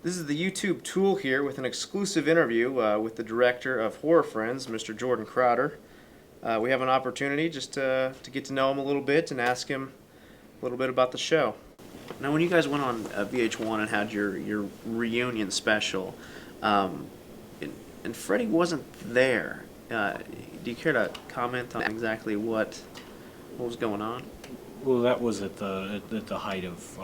This is the YouTube Tool here with an exclusive interview with the director of Horror Friends, Mr. Jordan Crowder. We have an opportunity just to get to know him a little bit and ask him a little bit about the show. Now, when you guys went on VH1 and had your reunion special, and Freddie wasn't there, do you care to comment on exactly what was going on? Well, that was at the height of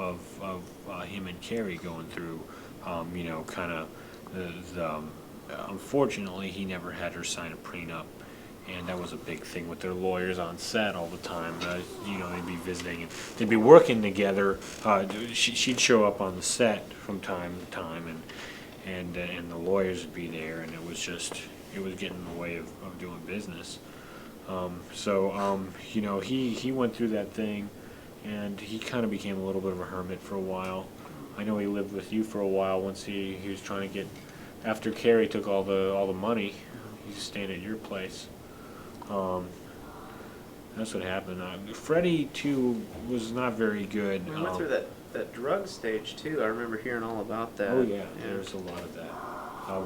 him and Carrie going through, kind of unfortunately, he never had her sign a prenup, and that was a big thing with their lawyers on set all the time. They'd be visiting and they'd be working together. She'd show up on the set from time to time, and the lawyers would be there, and it was getting in the way of doing business. He went through that thing, and he kind of became a little bit of a hermit for a while. I know he lived with you for a while once he was trying to get, after Carrie took all the money, he was staying at your place. That's what happened. Freddie, too, was not very good. We went through that drug stage, too. I remember hearing all about that. Oh, yeah, there's a lot of that.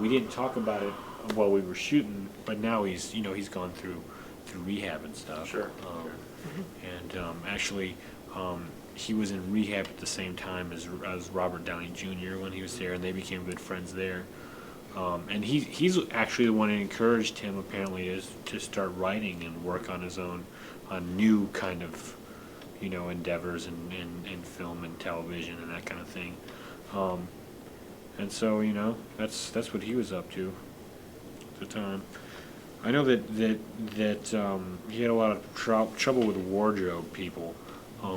We didn't talk about it while we were shooting, but now he's gone through rehab and stuff. Sure. Actually, he was in rehab at the same time as Robert Downey Jr. when he was there, and they became good friends there. And he's actually the one who encouraged him, apparently, to start writing and work on his own, on new kind of, endeavors in film and television and that kind of thing. And so, that's what he was up to at the time. I know that he had a lot of trouble with wardrobe people.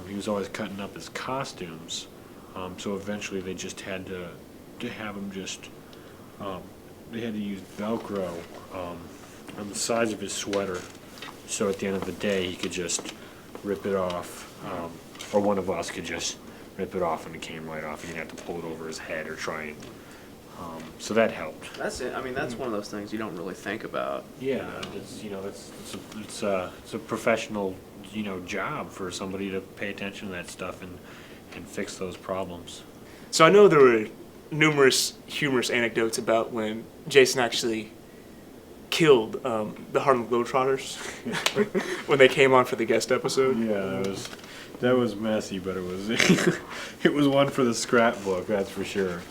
He was always cutting up his costumes, so eventually they just had to have him just. They had to use Velcro on the sides of his sweater, so at the end of the day he could just rip it off, or one of us could just rip it off and it came right off. He didn't have to pull it over his head or try and. So that helped. That's it. I mean, that's one of those things you don't really think about. Yeah, it's a professional job for somebody to pay attention to that stuff and fix those problems. So I know there were numerous humorous anecdotes about when Jason actually killed the Harlem Globetrotters when they came on for the guest episode. Yeah, that was messy, but it was it was one for the scrapbook, that's for sure.